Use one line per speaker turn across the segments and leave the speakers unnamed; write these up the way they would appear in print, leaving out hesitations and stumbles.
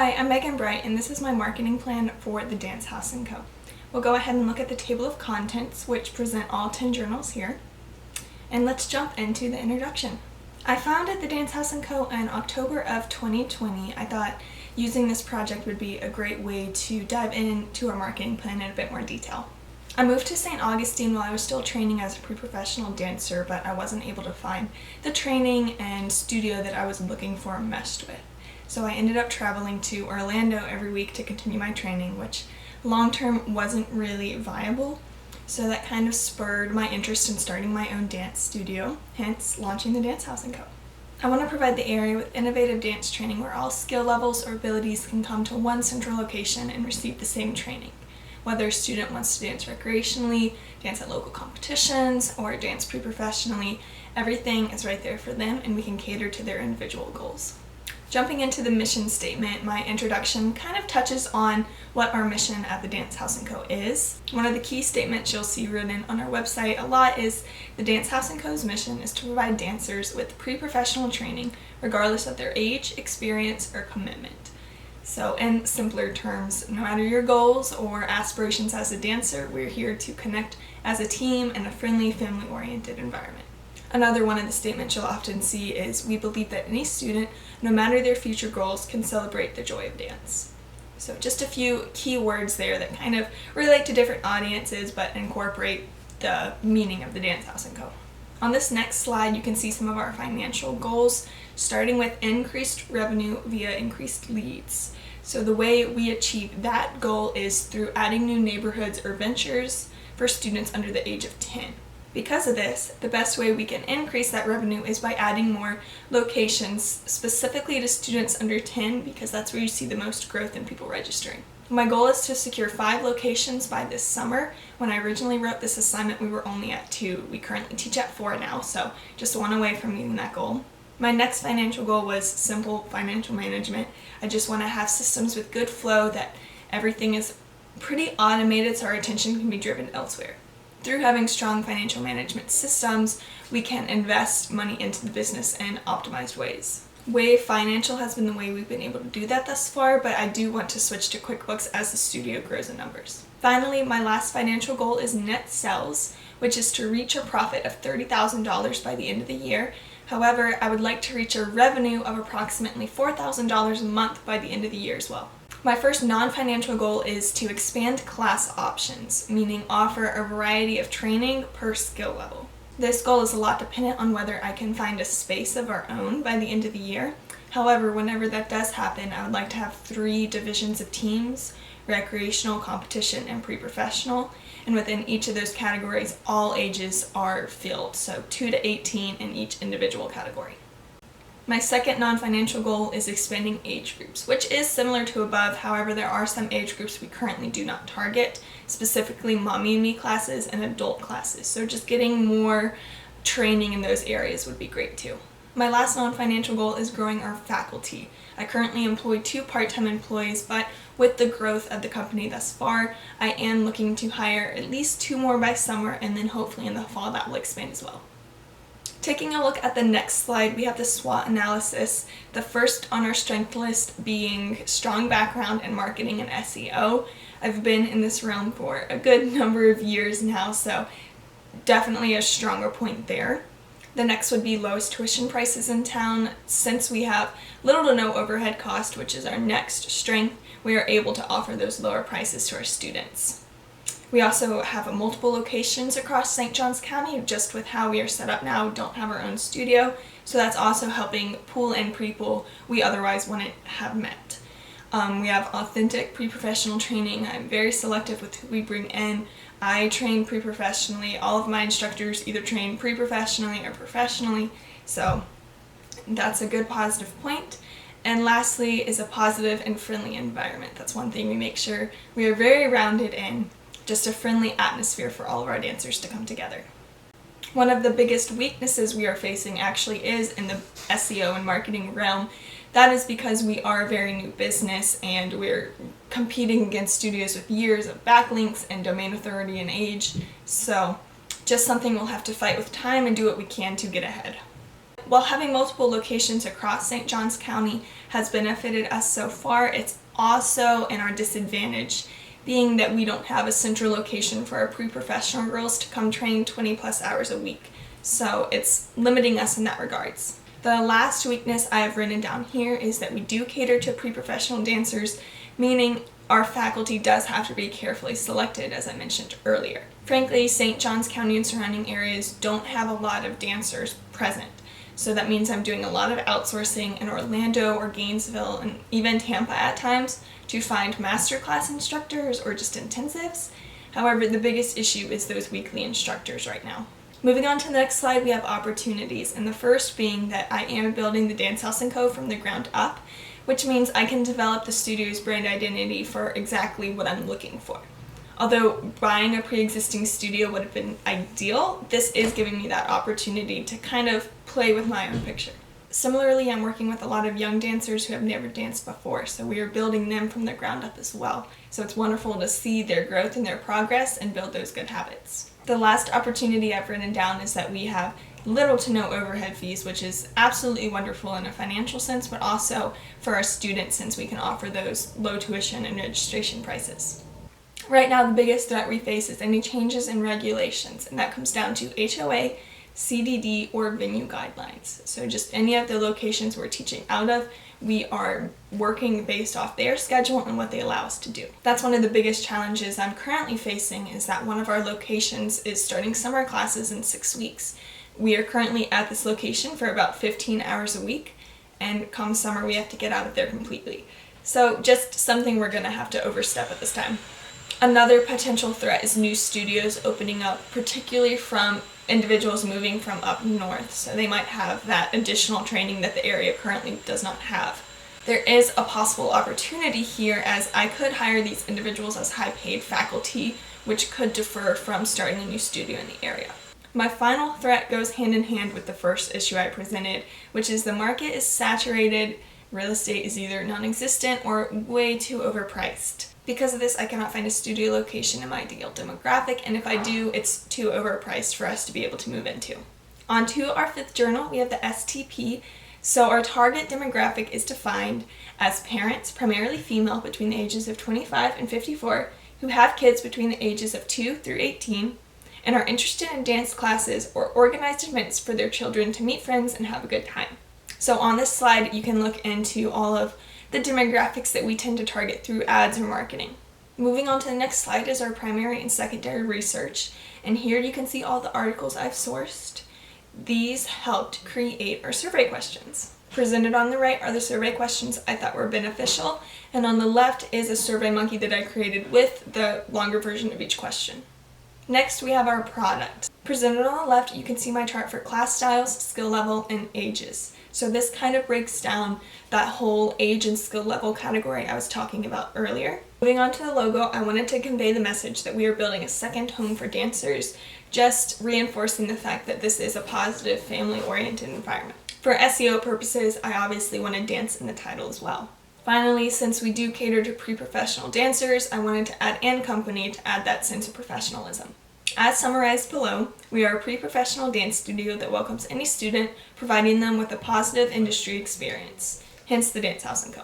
Hi, I'm Megan Bright, and this is my marketing plan for the Dance House & Co. We'll go ahead and look at the table of contents, which present all 10 journals here. And let's jump into the introduction. I founded the Dance House & Co. in October of 2020. I thought using this project would be a great way to dive into our marketing plan in a bit more detail. I moved to St. Augustine while I was still training as a pre-professional dancer, but I wasn't able to find the training and studio that I was looking for meshed with. So I ended up traveling to Orlando every week to continue my training, which long-term wasn't really viable. So that kind of spurred my interest in starting my own dance studio, hence launching the Dance House & Co. I want to provide the area with innovative dance training where all skill levels or abilities can come to one central location and receive the same training. Whether a student wants to dance recreationally, dance at local competitions, or dance pre-professionally, everything is right there for them and we can cater to their individual goals. Jumping into the mission statement, my introduction kind of touches on what our mission at the Dance House & Co. is. One of the key statements you'll see written on our website a lot is the Dance House & Co.'s mission is to provide dancers with pre-professional training regardless of their age, experience, or commitment. So in simpler terms, no matter your goals or aspirations as a dancer, we're here to connect as a team in a friendly, family-oriented environment. Another one of the statements you'll often see is we believe that any student, no matter their future goals, can celebrate the joy of dance. So just a few key words there that kind of relate to different audiences but incorporate the meaning of the Dance House & Co. On this next slide, you can see some of our financial goals, starting with increased revenue via increased leads. So the way we achieve that goal is through adding new neighborhoods or ventures for students under the age of 10. Because of this, the best way we can increase that revenue is by adding more locations specifically to students under 10 because that's where you see the most growth in people registering. My goal is to secure 5 locations by this summer. When I originally wrote this assignment, we were only at 2. We currently teach at 4 now, so just one away from meeting that goal. My next financial goal was simple financial management. I just want to have systems with good flow that everything is pretty automated so our attention can be driven elsewhere. Through having strong financial management systems, we can invest money into the business in optimized ways. Wave Financial has been the way we've been able to do that thus far, but I do want to switch to QuickBooks as the studio grows in numbers. Finally, my last financial goal is net sales, which is to reach a profit of $30,000 by the end of the year. However, I would like to reach a revenue of approximately $4,000 a month by the end of the year as well. My first non-financial goal is to expand class options, meaning offer a variety of training per skill level. This goal is a lot dependent on whether I can find a space of our own by the end of the year. However, whenever that does happen, I would like to have 3 divisions of teams: recreational, competition, and pre-professional. And within each of those categories, all ages are filled, so 2 to 18 in each individual category. My second non-financial goal is expanding age groups, which is similar to above. However, there are some age groups we currently do not target, specifically mommy and me classes and adult classes. So just getting more training in those areas would be great too. My last non-financial goal is growing our faculty. I currently employ 2 part-time employees, but with the growth of the company thus far, I am looking to hire at least 2 more by summer, and then hopefully in the fall that will expand as well. Taking a look at the next slide, we have the SWOT analysis, the first on our strength list being strong background in marketing and SEO. I've been in this realm for a good number of years now, so definitely a stronger point there. The next would be lowest tuition prices in town. Since we have little to no overhead cost, which is our next strength, we are able to offer those lower prices to our students. We also have multiple locations across St. Johns County. Just with how we are set up now, we don't have our own studio, so that's also helping pull in people we otherwise wouldn't have met. We have authentic pre-professional training. I'm very selective with who we bring in. I train pre-professionally. All of my instructors either train pre-professionally or professionally, so that's a good positive point. And lastly is a positive and friendly environment. That's one thing we make sure we are very rounded in. Just a friendly atmosphere for all of our dancers to come together. One of the biggest weaknesses we are facing actually is in the SEO and marketing realm. That is because we are a very new business and we're competing against studios with years of backlinks and domain authority and age. So just something we'll have to fight with time and do what we can to get ahead. While having multiple locations across St. Johns County has benefited us so far, it's also in our disadvantage, being that we don't have a central location for our pre-professional girls to come train 20 plus hours a week. So it's limiting us in that regards. The last weakness I have written down here is that we do cater to pre-professional dancers, meaning our faculty does have to be carefully selected, as I mentioned earlier. Frankly, St. Johns County and surrounding areas don't have a lot of dancers present. So that means I'm doing a lot of outsourcing in Orlando or Gainesville and even Tampa at times to find masterclass instructors or just intensives. However, the biggest issue is those weekly instructors right now. Moving on to the next slide, we have opportunities, and the first being that I am building the Dance House & Co. from the ground up, which means I can develop the studio's brand identity for exactly what I'm looking for. Although buying a pre-existing studio would have been ideal, this is giving me that opportunity to kind of play with my own picture. Similarly, I'm working with a lot of young dancers who have never danced before, so we are building them from the ground up as well. So it's wonderful to see their growth and their progress and build those good habits. The last opportunity I've written down is that we have little to no overhead fees, which is absolutely wonderful in a financial sense, but also for our students since we can offer those low tuition and registration prices. Right now, the biggest threat we face is any changes in regulations, and that comes down to HOA, CDD, or venue guidelines. So just any of the locations we're teaching out of, we are working based off their schedule and what they allow us to do. That's one of the biggest challenges I'm currently facing, is that one of our locations is starting summer classes in 6 weeks. We are currently at this location for about 15 hours a week, and come summer we have to get out of there completely. So just something we're going to have to overstep at this time. Another potential threat is new studios opening up, particularly from individuals moving from up north, so they might have that additional training that the area currently does not have. There is a possible opportunity here, as I could hire these individuals as high-paid faculty, which could defer from starting a new studio in the area. My final threat goes hand in hand with the first issue I presented, which is the market is saturated, real estate is either non-existent or way too overpriced. Because of this, I cannot find a studio location in my ideal demographic, and if I do, it's too overpriced for us to be able to move into. On to our fifth journal, we have the STP. So our target demographic is defined as parents, primarily female, between the ages of 25 and 54, who have kids between the ages of 2 through 18, and are interested in dance classes or organized events for their children to meet friends and have a good time. So on this slide, you can look into all of the demographics that we tend to target through ads or marketing. Moving on to the next slide is our primary and secondary research, and here you can see all the articles I've sourced. These helped create our survey questions. Presented on the right are the survey questions I thought were beneficial, and on the left is a survey monkey that I created with the longer version of each question. Next, we have our product. Presented on the left, you can see my chart for class styles, skill level, and ages. So this kind of breaks down that whole age and skill level category I was talking about earlier. Moving on to the logo, I wanted to convey the message that we are building a second home for dancers, just reinforcing the fact that this is a positive, family-oriented environment. For SEO purposes, I obviously wanted dance in the title as well. Finally, since we do cater to pre-professional dancers, I wanted to add "and company" to add that sense of professionalism. As summarized below, we are a pre-professional dance studio that welcomes any student, providing them with a positive industry experience, hence the Dance House & Co.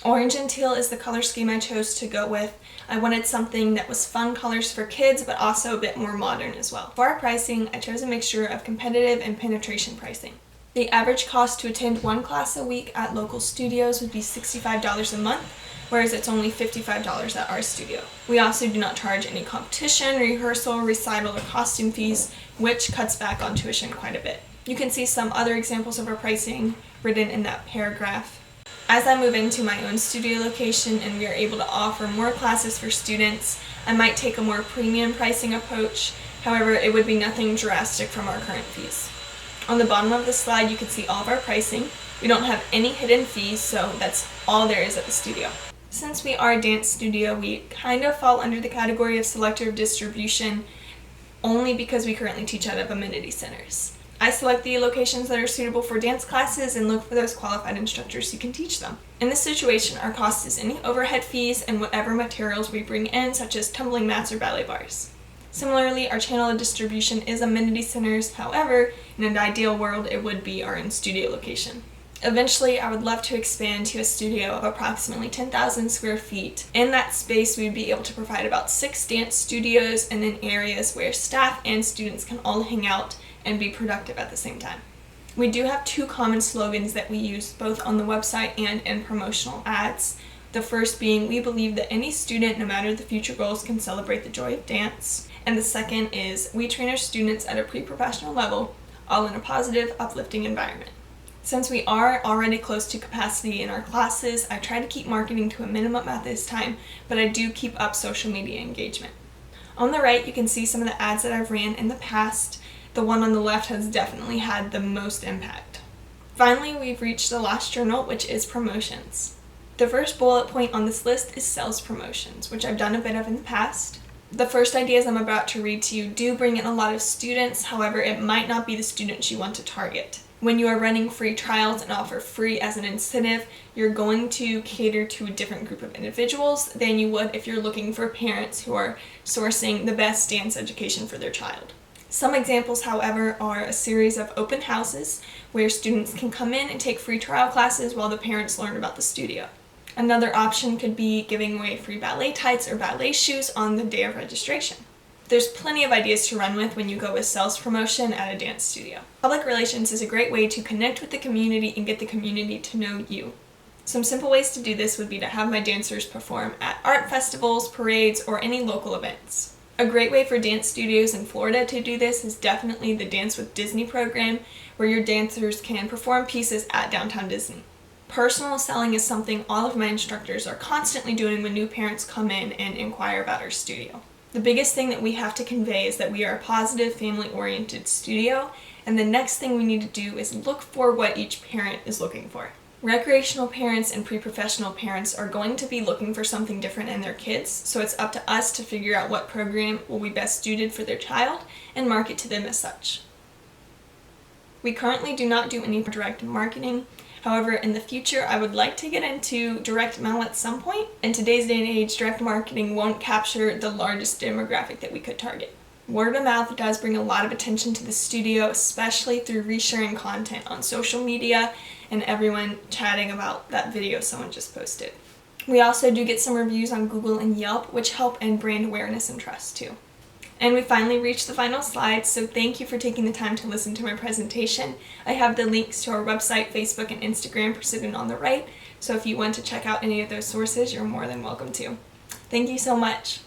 Orange and teal is the color scheme I chose to go with. I wanted something that was fun colors for kids, but also a bit more modern as well. For our pricing, I chose a mixture of competitive and penetration pricing. The average cost to attend one class a week at local studios would be $65 a month, whereas it's only $55 at our studio. We also do not charge any competition, rehearsal, recital, or costume fees, which cuts back on tuition quite a bit. You can see some other examples of our pricing written in that paragraph. As I move into my own studio location and we are able to offer more classes for students, I might take a more premium pricing approach. However, it would be nothing drastic from our current fees. On the bottom of the slide, you can see all of our pricing. We don't have any hidden fees, so that's all there is at the studio. Since we are a dance studio, we kind of fall under the category of selective distribution only because we currently teach out of amenity centers. I select the locations that are suitable for dance classes and look for those qualified instructors who can teach them. In this situation, our cost is any overhead fees and whatever materials we bring in, such as tumbling mats or ballet bars. Similarly, our channel of distribution is amenity centers. However, in an ideal world, it would be our in-studio location. Eventually, I would love to expand to a studio of approximately 10,000 square feet. In that space, we'd be able to provide about 6 dance studios and then areas where staff and students can all hang out and be productive at the same time. We do have 2 common slogans that we use both on the website and in promotional ads. The first being, we believe that any student, no matter the future goals, can celebrate the joy of dance. And the second is, we train our students at a pre-professional level, all in a positive, uplifting environment. Since we are already close to capacity in our classes, I try to keep marketing to a minimum at this time, but I do keep up social media engagement. On the right, you can see some of the ads that I've ran in the past. The one on the left has definitely had the most impact. Finally, we've reached the last journal, which is promotions. The first bullet point on this list is sales promotions, which I've done a bit of in the past. The first ideas I'm about to read to you do bring in a lot of students, however, it might not be the students you want to target. When you are running free trials and offer free as an incentive, you're going to cater to a different group of individuals than you would if you're looking for parents who are sourcing the best dance education for their child. Some examples, however, are a series of open houses where students can come in and take free trial classes while the parents learn about the studio. Another option could be giving away free ballet tights or ballet shoes on the day of registration. There's plenty of ideas to run with when you go with sales promotion at a dance studio. Public relations is a great way to connect with the community and get the community to know you. Some simple ways to do this would be to have my dancers perform at art festivals, parades, or any local events. A great way for dance studios in Florida to do this is definitely the Dance with Disney program, where your dancers can perform pieces at Downtown Disney. Personal selling is something all of my instructors are constantly doing when new parents come in and inquire about our studio. The biggest thing that we have to convey is that we are a positive, family-oriented studio, and the next thing we need to do is look for what each parent is looking for. Recreational parents and pre-professional parents are going to be looking for something different in their kids, so it's up to us to figure out what program will be best suited for their child and market to them as such. We currently do not do any direct marketing. However, in the future, I would like to get into direct mail at some point. In today's day and age, direct marketing won't capture the largest demographic that we could target. Word of mouth does bring a lot of attention to the studio, especially through resharing content on social media and everyone chatting about that video someone just posted. We also do get some reviews on Google and Yelp, which help in brand awareness and trust too. And we finally reached the final slide, so thank you for taking the time to listen to my presentation. I have the links to our website, Facebook, and Instagram presented on the right, so if you want to check out any of those sources, you're more than welcome to. Thank you so much.